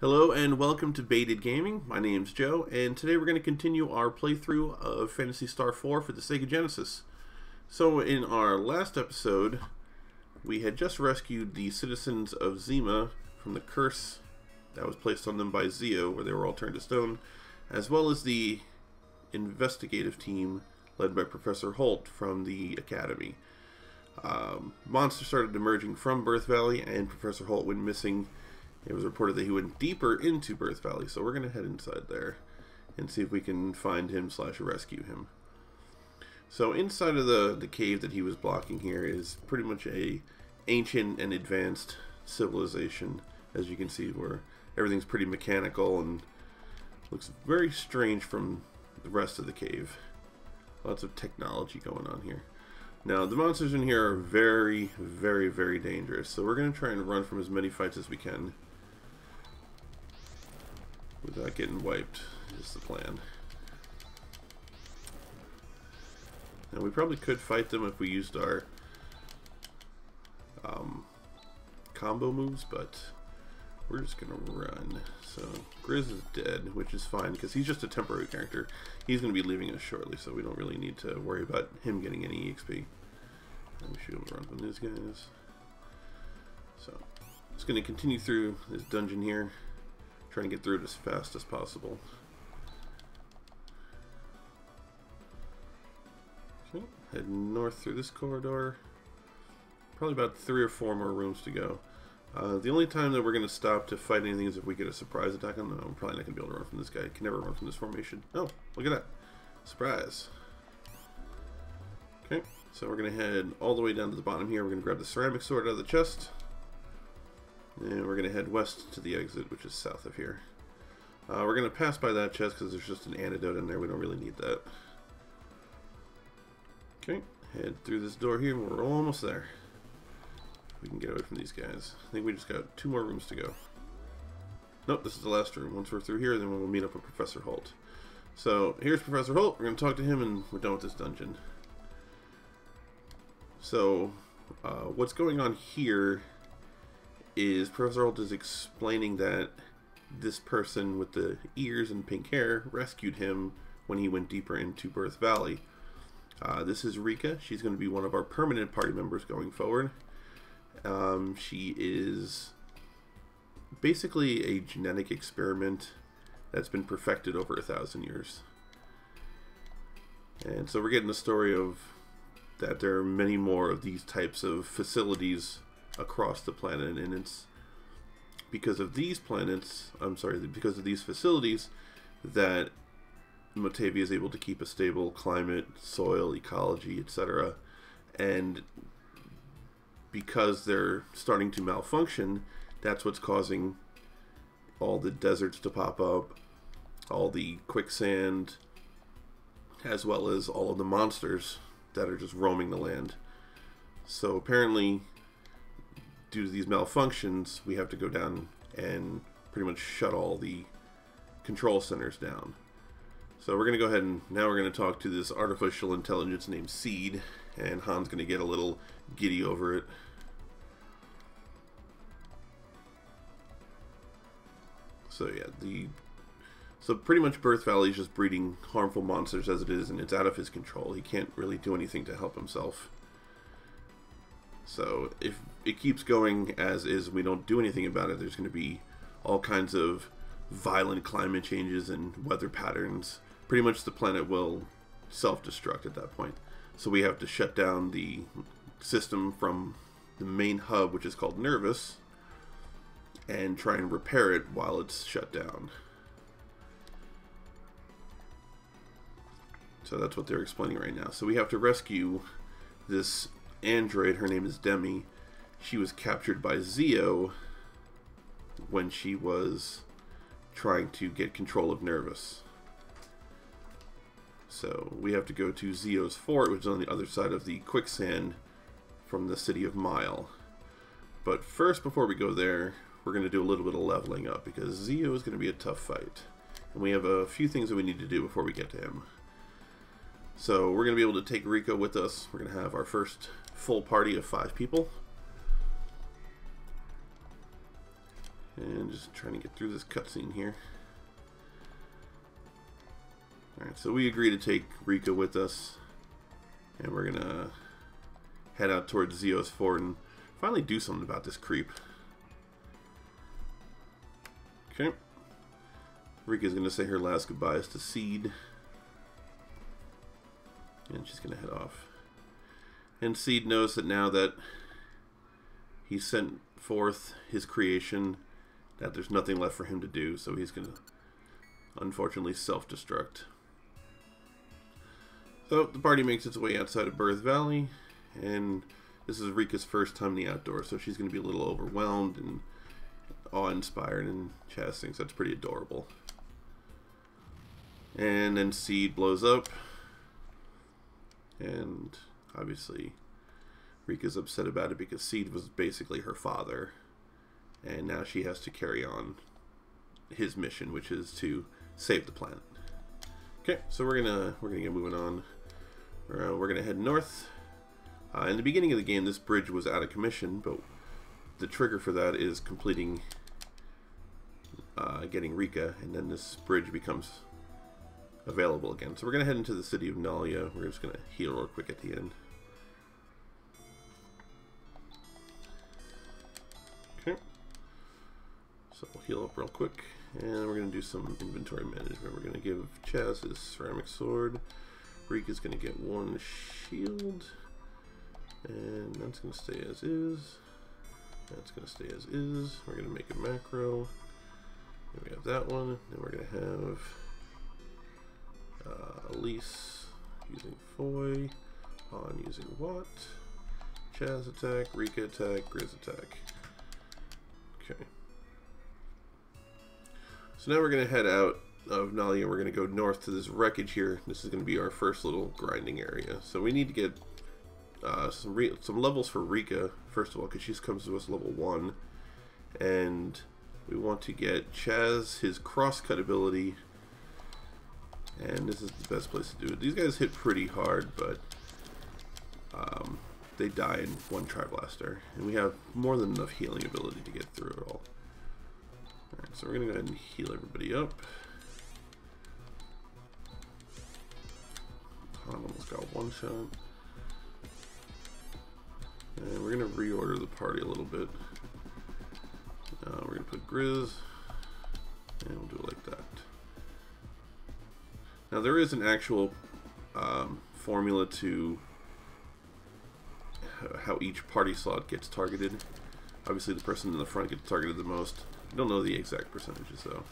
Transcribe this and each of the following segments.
Hello and welcome to Baited Gaming. My name's Joe, and today we're going to continue our playthrough of Phantasy Star IV for the Sega Genesis. So in our last episode, we had just rescued the citizens of Zima from the curse that was placed on them by Zio, where they were all turned to stone, as well as the investigative team led by Professor Holt from the Academy. Monsters started emerging from Birth Valley, and Professor Holt went missing. It was reported that he went deeper into Birth Valley, so we're going to head inside there and see if we can find him / rescue him. So inside of the cave that he was blocking here is pretty much a ancient and advanced civilization, as you can see, where everything's pretty mechanical and looks very strange from the rest of the cave. Lots of technology going on here. Now, the monsters in here are very, very, very dangerous, so we're going to try and run from as many fights as we can without getting wiped, is the plan. Now, we probably could fight them if we used our combo moves, but we're just going to run. So, Grizz is dead, which is fine, because he's just a temporary character. He's going to be leaving us shortly, so we don't really need to worry about him getting any EXP. We should be able to run from these guys. So, just going to continue through this dungeon here, trying to get through it as fast as possible. Okay, head north through this corridor. Probably about 3 or 4 more rooms to go. The only time that we're going to stop to fight anything is if we get a surprise attack on them. I'm probably not going to be able to run from this guy. I can never run from this formation. Oh, look at that. Surprise. Okay, so we're going to head all the way down to the bottom here. We're going to grab the ceramic sword out of the chest. And we're going to head west to the exit, which is south of here. We're going to pass by that chest because there's just an antidote in there. We don't really need that. Okay, head through this door here. We're almost there. We can get away from these guys. I think we just got 2 more rooms to go. Nope, this is the last room. Once we're through here, then we'll meet up with Professor Holt. So, here's Professor Holt. We're going to talk to him, and we're done with this dungeon. So, what's going on here is Professor Holt is explaining that this person with the ears and pink hair rescued him when he went deeper into Birth Valley. This is Rika. She's going to be one of our permanent party members going forward. She is basically a genetic experiment that's been perfected over 1,000 years. And so we're getting the story of that there are many more of these types of facilities across the planet, and it's because of these because of these facilities that Motavia is able to keep a stable climate, soil, ecology, etc. And because they're starting to malfunction, that's what's causing all the deserts to pop up, all the quicksand, as well as all of the monsters that are just roaming the land. So apparently, due to these malfunctions, we have to go down and pretty much shut all the control centers down. So we're going to go ahead and now we're going to talk to this artificial intelligence named Seed, and Han's going to get a little giddy over it. So yeah, so pretty much Birth Valley is just breeding harmful monsters as it is, and it's out of his control. He can't really do anything to help himself. So if it keeps going as is, we don't do anything about it, there's going to be all kinds of violent climate changes and weather patterns. Pretty much the planet will self-destruct at that point. So we have to shut down the system from the main hub, which is called Nervous, and try and repair it while it's shut down. So that's what they're explaining right now. So we have to rescue this android. Her name is Demi. She was captured by Zio when she was trying to get control of Nervous. So we have to go to Zio's fort, which is on the other side of the quicksand from the city of Mile. But first, before we go there, we're going to do a little bit of leveling up, because Zio is going to be a tough fight. And we have a few things that we need to do before we get to him. So we're going to be able to take Rico with us. We're going to have our first full party of 5 people. And just trying to get through this cutscene here. Alright, so we agree to take Rika with us. And we're gonna head out towards Zeo's fort and finally do something about this creep. Okay. Rika's gonna say her last goodbyes to Seed. And she's gonna head off. And Seed knows that now that he sent forth his creation, that there's nothing left for him to do, so he's gonna unfortunately self-destruct. So the party makes its way outside of Birth Valley, and this is Rika's first time in the outdoors, so she's gonna be a little overwhelmed and awe-inspired, and Chaz thinks that's pretty adorable. And then Seed blows up, and obviously Rika's upset about it because Seed was basically her father, and now she has to carry on his mission, which is to save the planet. Okay, so we're gonna get moving on. We're gonna head north. In the beginning of the game, this bridge was out of commission, but the trigger for that is completing getting Rika, and then this bridge becomes available again. So we're gonna head into the city of Nalia. We're just gonna heal real quick at the end. Okay. So we'll heal up real quick, and we're gonna do some inventory management. We're gonna give Chaz his ceramic sword. Rika's gonna get one shield, and that's gonna stay as is. That's gonna stay as is. We're gonna make a macro. Then we have that one. Then we're gonna have Elise using Foy, Han using Watt, Chaz attack, Rika attack, Grizz attack. Okay. So now we're going to head out of Nalia. We're going to go north to this wreckage here. This is going to be our first little grinding area. So we need to get some levels for Rika, first of all, because she comes to us level 1. And we want to get Chaz his crosscut ability. And this is the best place to do it. These guys hit pretty hard, but they die in one Tri-Blaster. And we have more than enough healing ability to get through it all. Alright, so we're going to go ahead and heal everybody up. Han almost got one shot. And we're going to reorder the party a little bit. We're going to put Grizz, and we'll do it like that. Now there is an actual formula to how each party slot gets targeted. Obviously the person in the front gets targeted the most. I don't know the exact percentages though.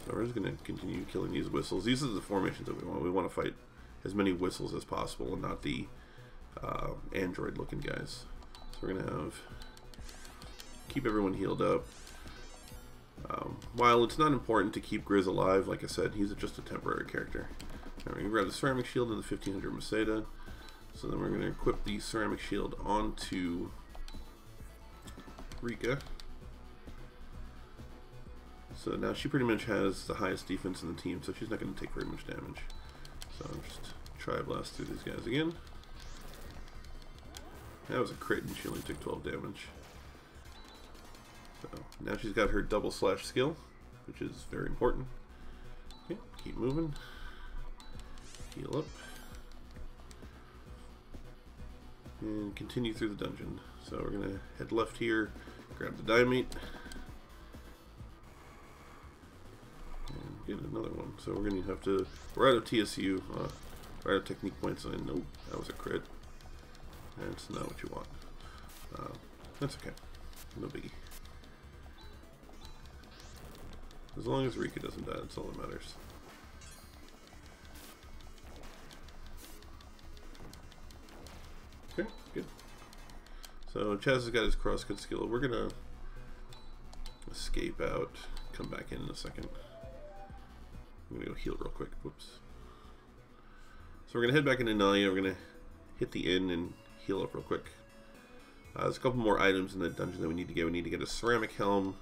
So we're just going to continue killing these whistles. These are the formations that we want. We want to fight as many whistles as possible and not the android looking guys. So we're going to keep everyone healed up. While it's not important to keep Grizz alive, like I said, he's just a temporary character. Now we're going to grab the ceramic shield and the 1500 Maseda. So then we're going to equip the ceramic shield onto Rika. So now she pretty much has the highest defense in the team, so she's not going to take very much damage. So I'll just Tri-Blast through these guys again. That was a crit and she only took 12 damage. So now she's got her double slash skill, which is very important. Okay, keep moving. Heal up. And continue through the dungeon. So we're going to head left here, grab the Diamate, and get another one. So we're going to have to, we're out of TSU, we're out of technique points, and nope, that was a crit. That's not what you want. That's okay, no biggie. As long as Rika doesn't die, that's all that matters. Okay, good. So Chaz has got his crosscut skill. We're gonna escape out, come back in a second. I'm gonna go heal real quick. Whoops. So we're gonna head back into Nalia. We're gonna hit the inn and heal up real quick. There's a couple more items in the dungeon that we need to get. We need to get a ceramic helm,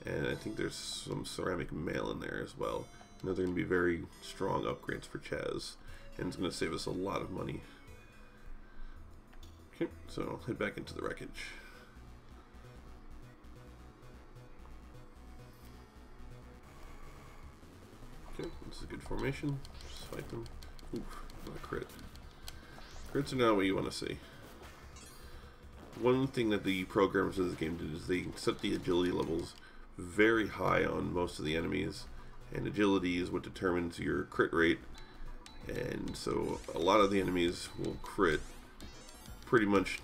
and I think there's some ceramic mail in there as well. And those are going to be very strong upgrades for Chaz, and it's going to save us a lot of money. Okay, so head back into the wreckage. Okay, this is a good formation. Just fight them. Oof, not a crit. Crits are not what you want to see. One thing that the programmers of this game did is they set the agility levels very high on most of the enemies, and agility is what determines your crit rate, and so a lot of the enemies will crit pretty much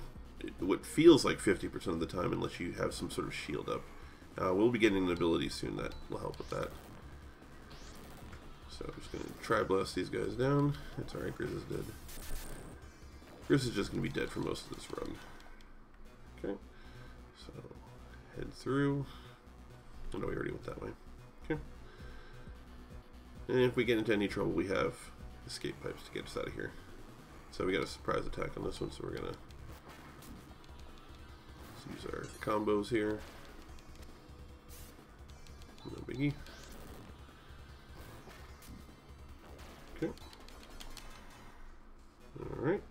what feels like 50% of the time unless you have some sort of shield up. We'll be getting an ability soon that will help with that. So I'm just going to try blast these guys down. It's alright, Grizz is dead. Grizz is just going to be dead for most of this run. Okay, so head through. Oh no, we already went that way. Okay. And if we get into any trouble, we have escape pipes to get us out of here. So we got a surprise attack on this one, so we're gonna use our combos here. No biggie. Okay. Alright.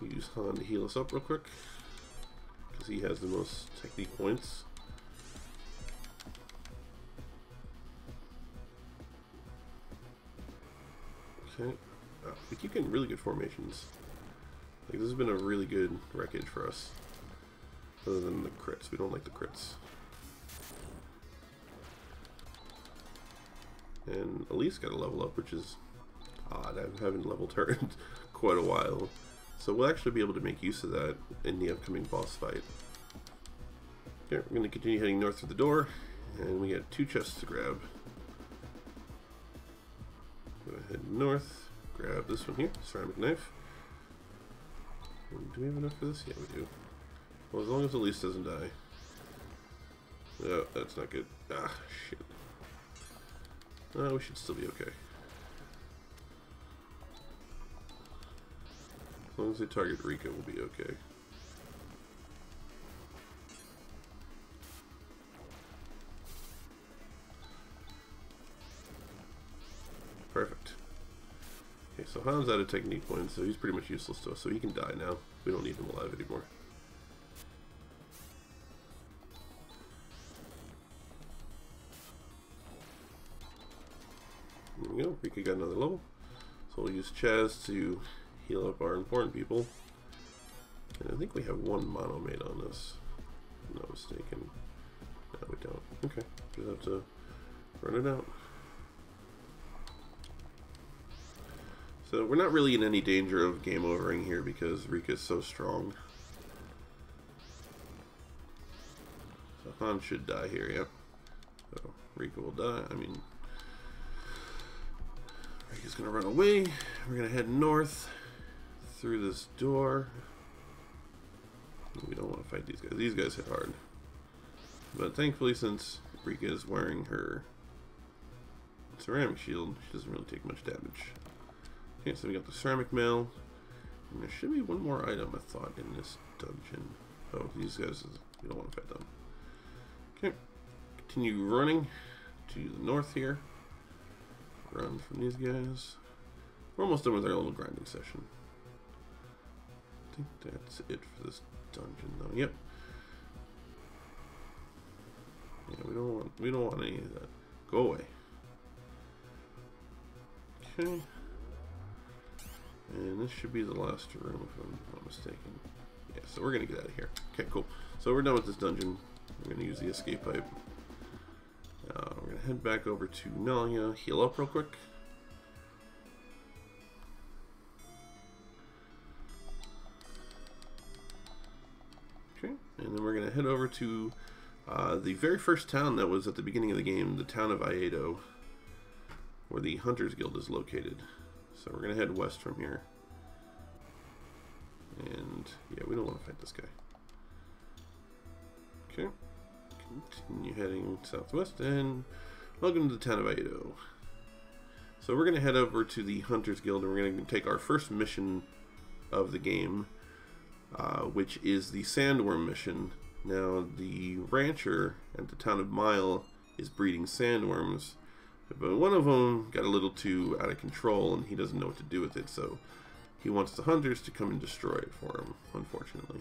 Use Han to heal us up real quick, because he has the most technique points. Okay. We keep getting really good formations. Like, this has been a really good wreckage for us. Other than the crits. We don't like the crits. And Elise got a level up, which is odd. I haven't leveled her in quite a while. So we'll actually be able to make use of that in the upcoming boss fight. Okay, we're going to continue heading north through the door, and we got 2 chests to grab. Go ahead north, grab this one here, ceramic knife. And do we have enough for this? Yeah, we do. Well, as long as Elise doesn't die. Oh, that's not good. Ah, shit. We should still be okay. As long as they target Rika, we'll be okay. Perfect. Okay, so Han's out of technique points, so he's pretty much useless to us, so he can die now. We don't need him alive anymore. There we go, Rika got another level. So we'll use Chaz to heal up our important people. And I think we have 1 mono mate on this, if I'm not mistaken. No, we don't. Okay, just have to run it out. So we're not really in any danger of game overing here because Rika is so strong. So Han should die here, yep. So Rika will die. I mean, Rika's gonna run away. We're gonna head north through this door. We don't want to fight these guys. These guys hit hard. But thankfully, since Rika is wearing her ceramic shield, she doesn't really take much damage. Okay, so we got the ceramic mail. And there should be 1 more item, I thought, in this dungeon. Oh, these guys, we don't want to fight them. Okay, continue running to the north here. Run from these guys. We're almost done with our little grinding session. I think that's it for this dungeon, though. Yep. Yeah, we don't want any of that. Go away. Okay. And this should be the last room, if I'm not mistaken. Yeah, so we're gonna get out of here. Okay, cool. So we're done with this dungeon. We're gonna use the escape pipe. We're gonna head back over to Nalia, heal up real quick. Okay, and then we're gonna head over to the very first town that was at the beginning of the game, the town of Iedo, where the Hunters Guild is located. So we're gonna head west from here. And yeah, we don't want to fight this guy. Okay. Continue heading southwest, and welcome to the town of Iedo. So we're going to head over to the Hunters Guild, and we're going to take our first mission of the game, which is the Sandworm mission. Now, the rancher at the town of Mile is breeding sandworms, but one of them got a little too out of control, and he doesn't know what to do with it, so he wants the hunters to come and destroy it for him, unfortunately.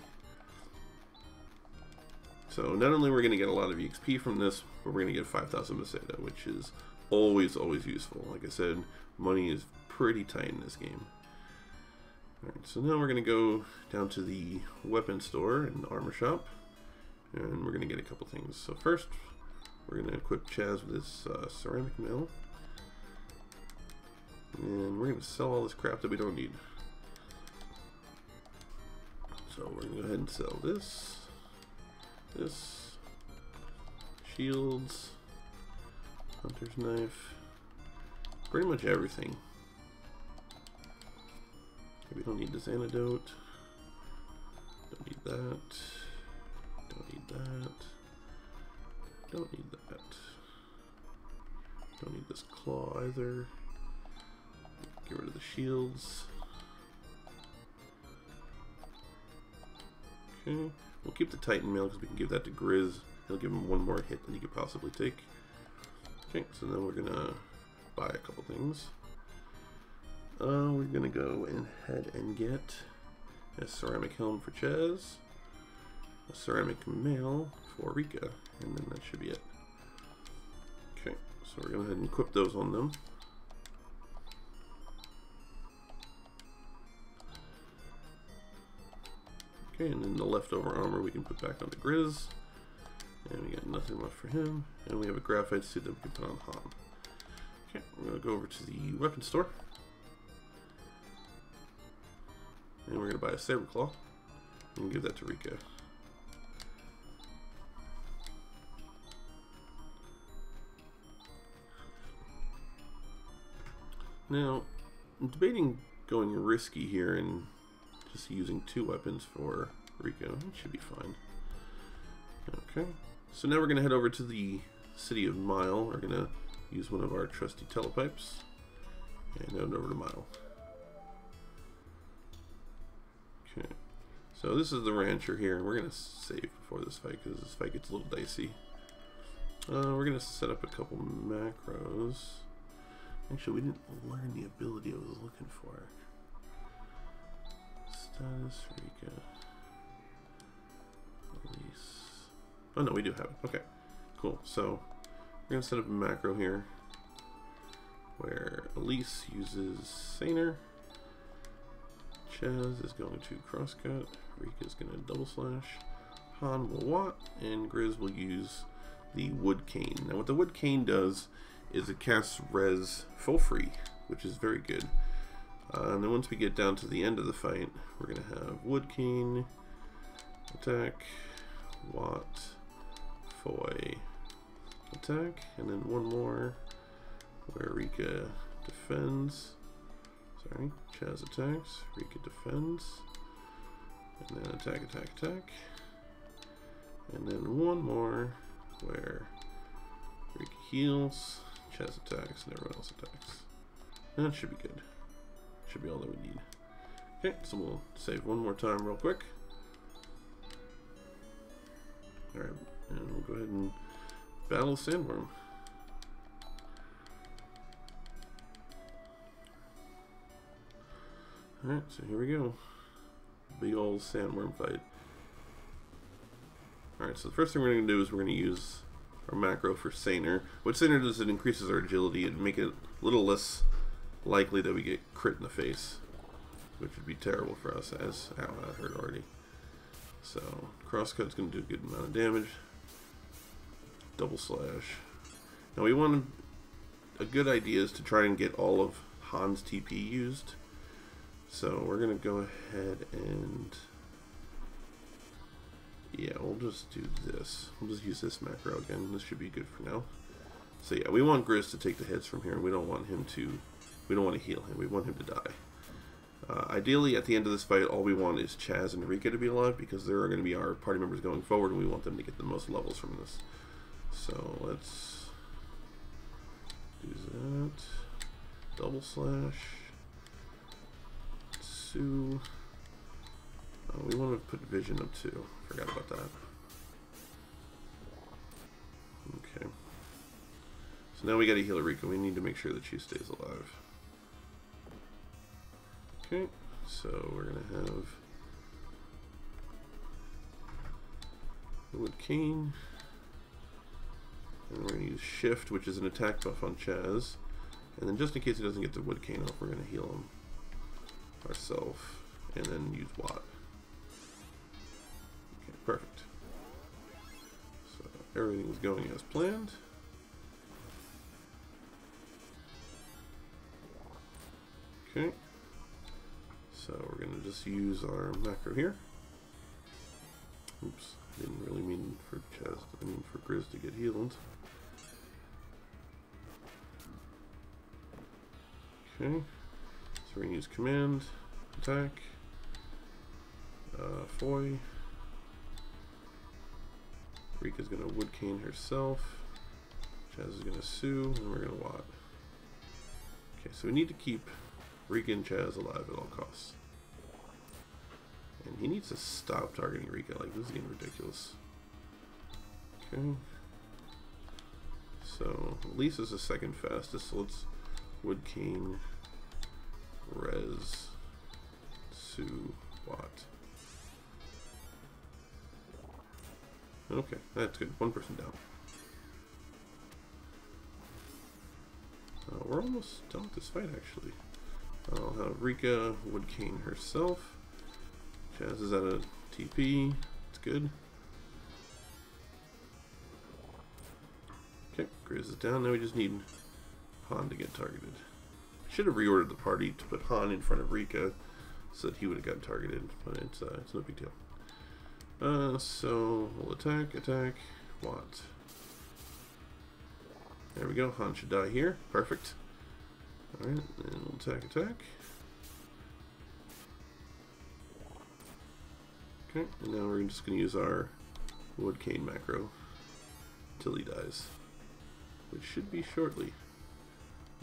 So not only are we going to get a lot of EXP from this, but we're going to get 5,000 Meseta, which is always useful. Like I said, money is pretty tight in this game. Alright, so now we're going to go down to the weapon store and armor shop, and we're going to get a couple things. So first, we're going to equip Chaz with this ceramic mill, and we're going to sell all this crap that we don't need. So we're going to go ahead and sell this, shields, hunter's knife, pretty much everything. Okay, we don't need this antidote, don't need that, don't need that, don't need that, don't need this claw either. Get rid of the shields. Okay, we'll keep the Titan mail because we can give that to Grizz. He'll give him one more hit than he could possibly take. Okay, so then we're gonna buy a couple things. We're gonna go ahead and get a ceramic helm for Chaz, a ceramic mail for Rika, and then that should be it. Okay, so we're gonna go ahead and equip those on them. Okay, and then the leftover armor we can put back onto Grizz. And we got nothing left for him. And we have a graphite suit that we can put on Han. Okay, we're going to go over to the weapon store. And we're going to buy a saber claw. And give that to Rika. Now, I'm debating going risky here and just using 2 weapons for Rico. It should be fine. Okay, so now we're going to head over to the city of Mile. We're going to use one of our trusty telepipes and head over to Mile. Okay, so this is the rancher here. We're going to save before this fight because this fight gets a little dicey. We're going to set up a couple macros. Actually, we didn't learn the ability I was looking for. Status, Rika, release. Oh no, we do have it. Okay, cool. So we're gonna set up a macro here where Elise uses Saner, Chaz is going to crosscut, Rika is gonna double slash, Han will watt, and Grizz will use the wood cane. Now what the wood cane does is it casts res for free, which is very good. And then once we get down to the end of the fight, we're going to have Wood Cane, attack, Watt, Foy, attack, and then one more where Rika defends. Sorry, Chaz attacks, Rika defends, and then attack, attack, attack. And then one more where Rika heals, Chaz attacks, and everyone else attacks. And that should be good. Should be all that we need. Okay, so we'll save one more time real quick. Alright, and we'll go ahead and battle Sandworm. Alright, so here we go. Big old Sandworm fight. Alright, so the first thing we're going to do is we're going to use our macro for Saner. What Saner does is it increases our agility and make it a little less likely that we get crit in the face, which would be terrible for us, as ow, that hurt already. So crosscut's going to do a good amount of damage. Double slash. Now we want a good idea is to try and get all of Han's TP used. So we're going to go ahead and yeah, we'll just do this. We'll just use this macro again. This should be good for now. So yeah, we want Grizz to take the hits from here. We don't want him to. We don't want to heal him. We want him to die. Ideally, at the end of this fight, all we want is Chaz and Rika to be alive because they're going to be our party members going forward, and we want them to get the most levels from this. So let's do that. Double slash. Sue. We want to put vision up too. Forgot about that. Okay. So now we got to heal Rika. We need to make sure that she stays alive. Okay, so we're going to have the Wood Cane. And we're going to use Shift, which is an attack buff on Chaz. And then just in case he doesn't get the Wood Cane off, we're going to heal him ourselves. And then use Watt. Okay, perfect. So everything is going as planned. Okay. So we're going to just use our macro here. Oops, didn't really mean for Chaz, I mean for Grizz to get healed. Okay, so we're going to use command, attack, Foy. Rika's going to Wood Cane herself. Chaz is going to Sue, and we're going to Watt. Okay, so we need to keep Rika and Chaz alive at all costs. And he needs to stop targeting Rika, like this is getting ridiculous. Okay. So Lisa's the second fastest, so let's Wood Cane, Rez, Sue, Watt. Okay, that's good. One person down. We're almost done with this fight, actually. I'll have Rika Wood Cane herself. Chaz is at a TP. It's good. Okay, Grizz is down. Now we just need Han to get targeted. I should have reordered the party to put Han in front of Rika so that he would have gotten targeted, but it's no big deal. So we'll attack, Watt. There we go. Han should die here. Perfect. Alright, and we'll attack. Okay, and now we're just going to use our Wood Cane macro until he dies, which should be shortly.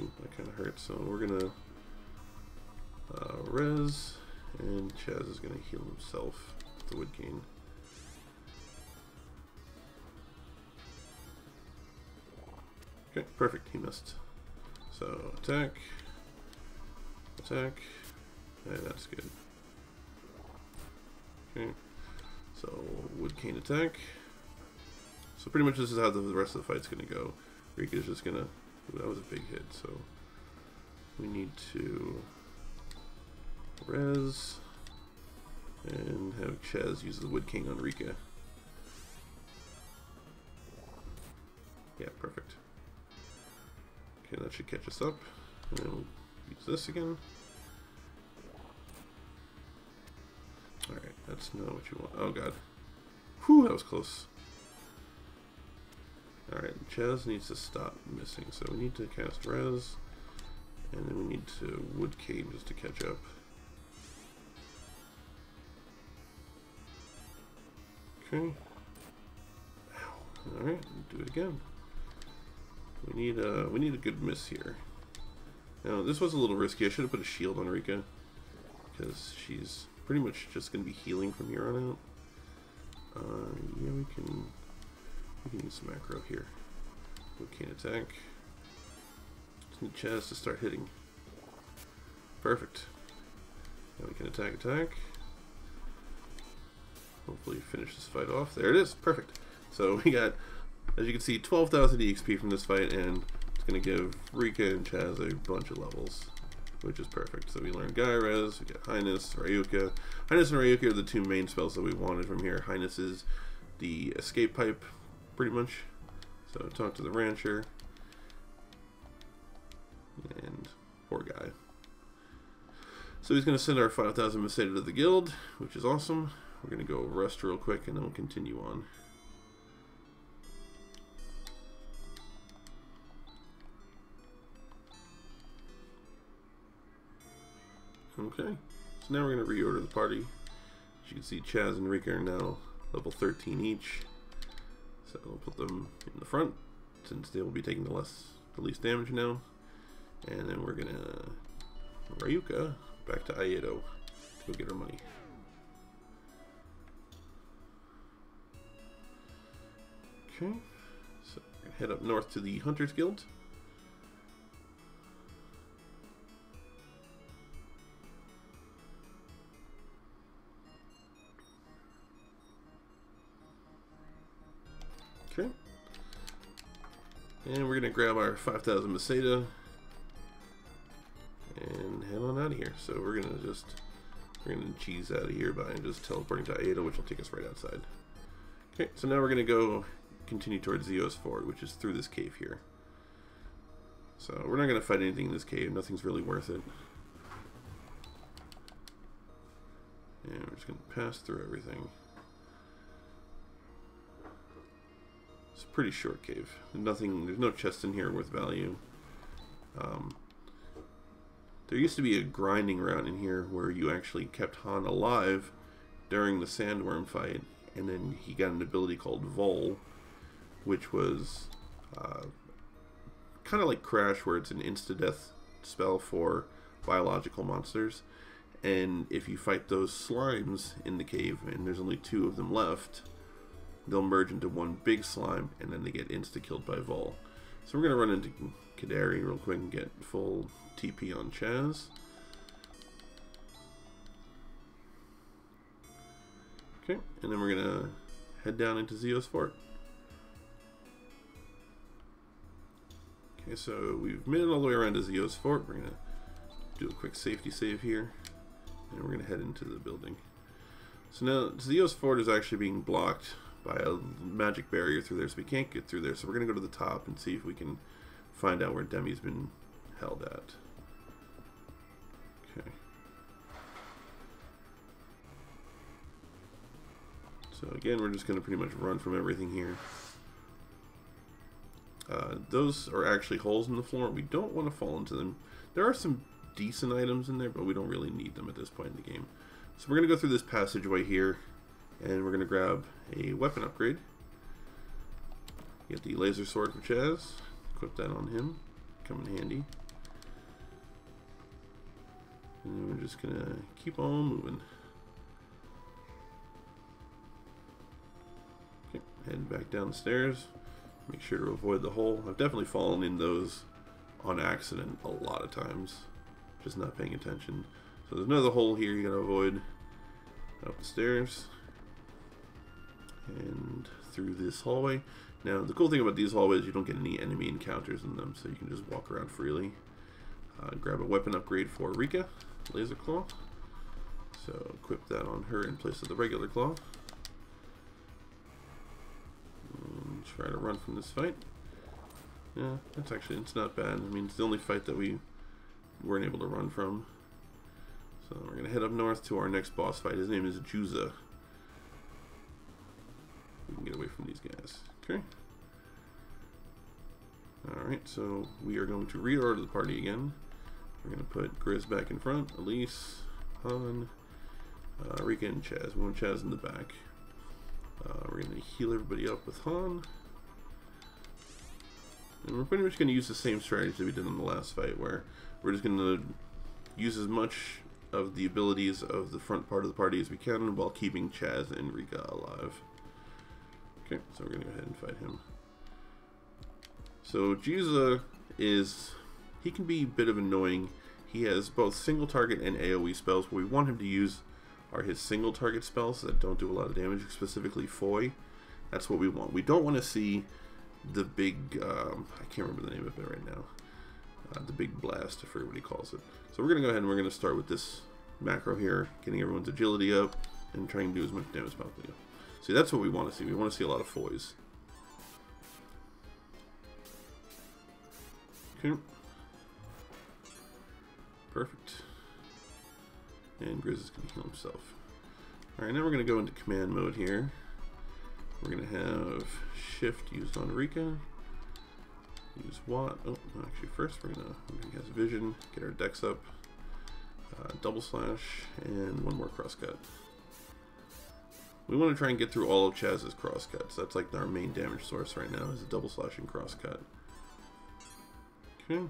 Ooh, that kind of hurts, so we're going to Rez, and Chaz is going to heal himself with the Wood Cane. Okay, perfect, he missed. So attack, and that's good. Okay, so Wood Cane attack. So pretty much this is how the rest of the fight's gonna go. Rika's just gonna, ooh, that was a big hit, so we need to Rez and have Chaz use the Wood Cane on Rika. Yeah, perfect. Okay, that should catch us up. And then we'll use this again. Alright, that's not what you want. Oh god. Whew, that was close. Alright, Chaz needs to stop missing, so we need to cast Rez. And then we need to Wood Cane just to catch up. Okay. Alright, do it again. We need a good miss here. Now this was a little risky. I should have put a shield on Rika because she's pretty much just going to be healing from here on out. Yeah, we can use some macro here. We can attack. Just need Chaz to start hitting. Perfect. Now we can attack. Hopefully finish this fight off. There it is. Perfect. So we got, as you can see, 12,000 EXP from this fight, and it's going to give Rika and Chaz a bunch of levels, which is perfect. So we learned Res, we got Highness, Ryuka. Highness and Ryuka are the two main spells that we wanted from here. Highness is the escape pipe, pretty much. So talk to the rancher. And poor guy. So he's going to send our 5,000 Meseta to the guild, which is awesome. We're going to go rest real quick, and then we'll continue on. Okay, so now we're going to reorder the party. As you can see, Chaz and Rika are now level 13 each. So we'll put them in the front, since they will be taking the least damage now. And then we're going to Ryuka back to Aedo to go get her money. Okay, so we're going to head up north to the Hunters Guild. Okay. And we're going to grab our 5,000 Meseta and head on out of here. So we're going to cheese out of here by just teleporting to Aida, which will take us right outside. Okay, so now we're going to go continue towards Zeos Fort, which is through this cave here. So we're not going to fight anything in this cave. Nothing's really worth it. And we're just going to pass through everything. It's a pretty short cave. There's no chest in here worth value. There used to be a grinding route in here where you actually kept Han alive during the Sandworm fight, and then he got an ability called Vol, which was kind of like Crash, where it's an insta-death spell for biological monsters. And if you fight those slimes in the cave, and there's only 2 of them left, they'll merge into one big slime, and then they get insta-killed by Vol. So we're going to run into Kadari real quick and get full TP on Chaz. Okay, and then we're going to head down into Zeos Fort. Okay, so we've made it all the way around to Zeos Fort. We're going to do a quick safety save here, and we're going to head into the building. So now Zeos Fort is actually being blocked by a magic barrier through there, so we can't get through there. So we're going to go to the top and see if we can find out where Demi's been held at. Okay. So again, we're just going to pretty much run from everything here. Those are actually holes in the floor. We don't want to fall into them. There are some decent items in there, but we don't really need them at this point in the game. So we're going to go through this passageway here, and we're going to grab a weapon upgrade. Get the laser sword for Chaz. Equip that on him. Come in handy. And then we're just going to keep on moving. Okay, heading back down the stairs. Make sure to avoid the hole. I've definitely fallen in those on accident a lot of times. Just not paying attention. So there's another hole here you gotta avoid. Up the stairs. And through this hallway. Now the cool thing about these hallways, you don't get any enemy encounters in them, so you can just walk around freely. Grab a weapon upgrade for Rika, Laser Claw. So equip that on her in place of the regular claw. And try to run from this fight. Yeah, it's not bad. I mean, it's the only fight that we weren't able to run from. So we're going to head up north to our next boss fight. His name is Juza. We can get away from these guys. Okay. Alright, so we are going to reorder the party again. We're going to put Grizz back in front, Elise, Han, Rika, and Chaz. We want Chaz in the back. We're going to heal everybody up with Han. And we're pretty much going to use the same strategy that we did in the last fight, where we're just going to use as much of the abilities of the front part of the party as we can while keeping Chaz and Rika alive. Okay, so we're going to go ahead and fight him. So Juza he can be a bit of annoying. He has both single target and AoE spells. What we want him to use are his single target spells that don't do a lot of damage, specifically Foy. That's what we want. We don't want to see the big, I can't remember the name of it right now. The big blast, I forget what he calls it. So we're going to go ahead and we're going to start with this macro here, getting everyone's agility up and trying to do as much damage as possible. See, that's what we want to see. We want to see a lot of Foys. Okay. Perfect. And Grizz is going to heal himself. Alright, now we're going to go into command mode here. We're going to have shift used on Rika. Use Watt. Oh, no, actually first we're going to use vision, get our dex up. Double slash, and one more crosscut. We want to try and get through all of Chaz's crosscuts. That's like our main damage source right now, is a double slash and crosscut. Okay.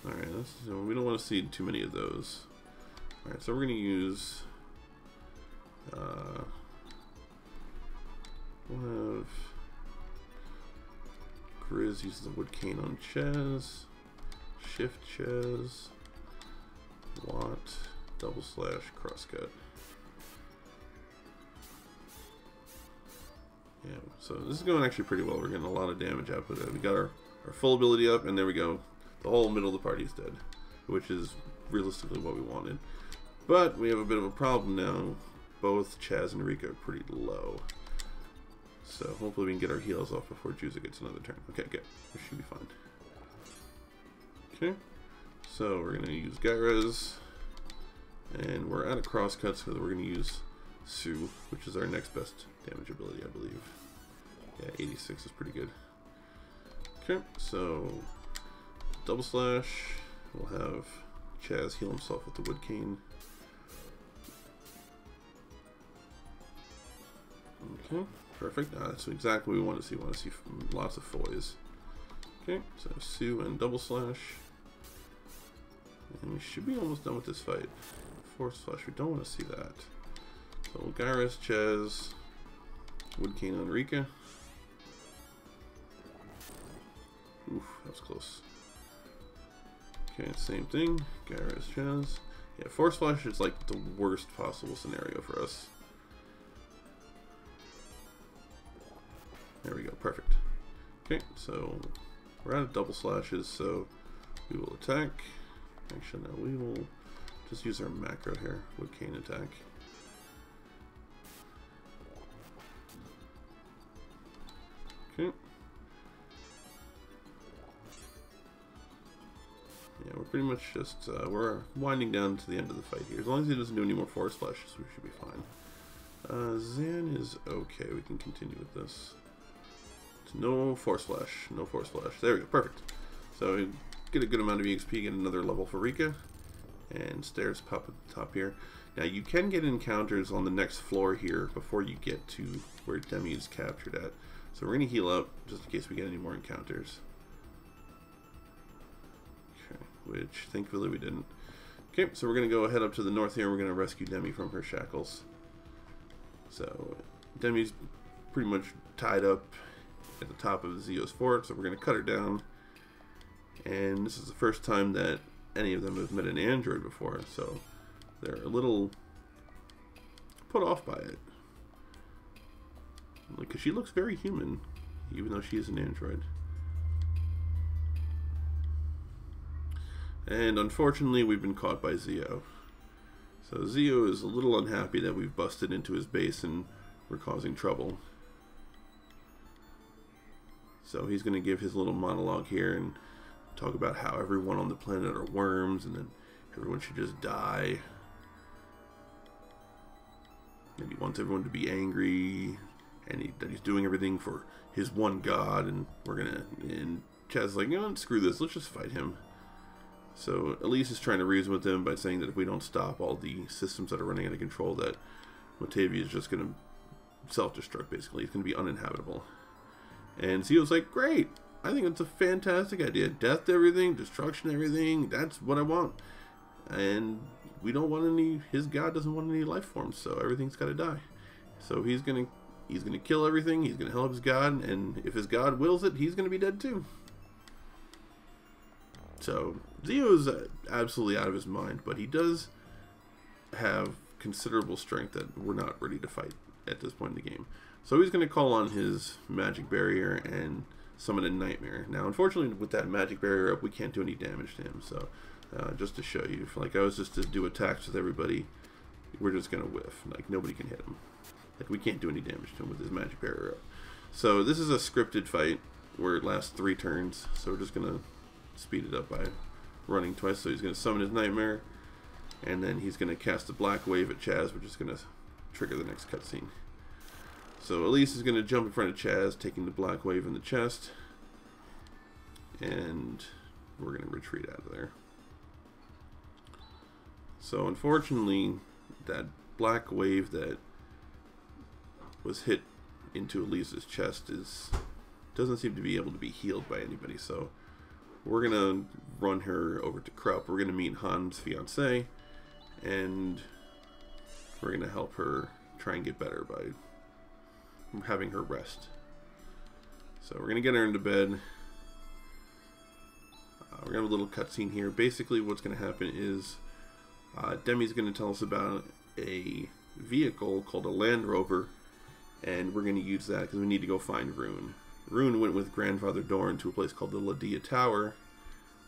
Alright, we don't want to see too many of those. Alright, so we're going to use... we'll have... Grizz uses the wood cane on Chaz. Shift Chaz. Watt. Double slash crosscut. Yeah, so this is going actually pretty well. We're getting a lot of damage output. We got our full ability up, and there we go. The whole middle of the party is dead, which is realistically what we wanted. But we have a bit of a problem now. Both Chaz and Rika are pretty low. So hopefully we can get our heals off before Juza gets another turn. Okay, good. We should be fine. Okay, so we're going to use Gyres. And we're out of crosscuts, so we're going to use Sue, which is our next best damage ability, I believe. Yeah, 86 is pretty good. Okay, so double slash. We'll have Chaz heal himself with the wood cane. Okay, perfect. That's exactly what we want to see. We want to see lots of foys. Okay, so Sue and double slash. And we should be almost done with this fight. Force flush, we don't want to see that. So Gyres, Chaz, wood cane on Rika. Oof, that was close. Okay, same thing. Gyres, Chaz. Yeah, force flush is like the worst possible scenario for us. There we go, perfect. Okay, so we're out of double slashes, so we will attack. Actually, no, we will just use our macro here, wood cane attack. Okay. Yeah, we're pretty much just, we're winding down to the end of the fight here. As long as he doesn't do any more force flashes, we should be fine. Zan is okay, we can continue with this. No force flash, no force flash. There we go, perfect. So we get a good amount of EXP, get another level for Rika. And stairs pop at the top here. Now you can get encounters on the next floor here before you get to where Demi is captured at. So we're going to heal up just in case we get any more encounters. Okay, which thankfully we didn't. Okay, so we're going to go ahead up to the north here and we're going to rescue Demi from her shackles. So Demi's pretty much tied up at the top of Zio's fort, so we're going to cut her down. And this is the first time that any of them have met an android before, so they're a little put off by it. Because she looks very human, even though she is an android. And unfortunately, we've been caught by Zio. So Zio is a little unhappy that we've busted into his base and we're causing trouble. So he's going to give his little monologue here and talk about how everyone on the planet are worms and then everyone should just die. And he wants everyone to be angry and that he's doing everything for his one god, and and Chaz's like, you know, screw this, let's just fight him. So Elise is trying to reason with him by saying that if we don't stop all the systems that are running out of control, that Motavia is just going to self-destruct, basically. It's going to be uninhabitable. And Zio's like, great, I think it's a fantastic idea. Death to everything, destruction to everything, that's what I want. And we don't want any, his god doesn't want any life forms, so everything's got to die. So he's gonna kill everything, he's gonna help his god, and if his god wills it, he's gonna be dead too. So Zio's absolutely out of his mind, but he does have considerable strength that we're not ready to fight at this point in the game. So he's gonna call on his magic barrier and summon a nightmare. Now, unfortunately, with that magic barrier up, we can't do any damage to him. So, just to show you, if like I was just to do attacks with everybody, we're just gonna whiff. Like nobody can hit him. Like we can't do any damage to him with his magic barrier up. So this is a scripted fight where it lasts 3 turns. So we're just gonna speed it up by running twice. So he's gonna summon his nightmare, and then he's gonna cast a black wave at Chaz, which is gonna trigger the next cutscene. So Elise is going to jump in front of Chaz, taking the black wave in the chest. And we're going to retreat out of there. So unfortunately, that black wave that was hit into Elise's chest doesn't seem to be able to be healed by anybody. So we're going to run her over to Krupp. We're going to meet Han's fiancé. And we're going to help her try and get better by having her rest. So we're gonna get her into bed. We're gonna have a little cutscene here. Basically what's gonna happen is Demi's gonna tell us about a vehicle called a Land Rover and we're going to use that because we need to go find Rune. Rune went with Grandfather Dorn to a place called the Ladia Tower,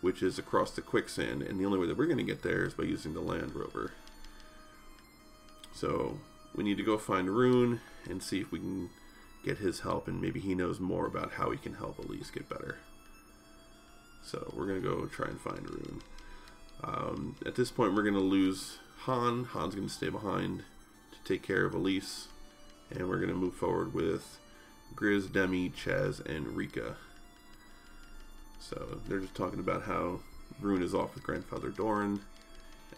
which is across the quicksand, and the only way that we're going to get there is by using the Land Rover. So we need to go find Rune and see if we can get his help, and maybe he knows more about how he can help Elise get better. So we're going to go try and find Rune. At this point we're going to lose Han. Han's going to stay behind to take care of Elise, and we're going to move forward with Grizz, Demi, Chaz, and Rika. So they're just talking about how Rune is off with Grandfather Dorn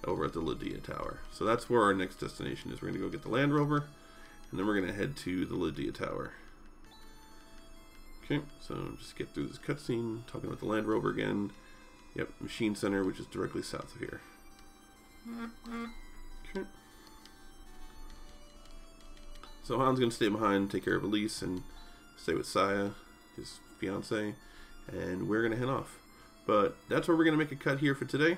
over at the Ladia Tower. So that's where our next destination is. We're going to go get the Land Rover, and then we're going to head to the Ladia Tower. Okay, so just get through this cutscene, talking about the Land Rover again. Yep, Machine Center, which is directly south of here. Okay. So Han's going to stay behind, take care of Elise, and stay with Saya, his fiance, and we're going to head off. But that's where we're going to make a cut here for today.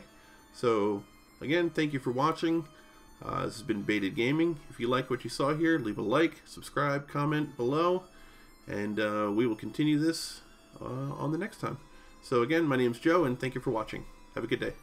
So, again, thank you for watching. This has been Baited Gaming. If you like what you saw here, leave a like, subscribe, comment below, and we will continue this on the next time. So again, my name's Joe, and thank you for watching. Have a good day.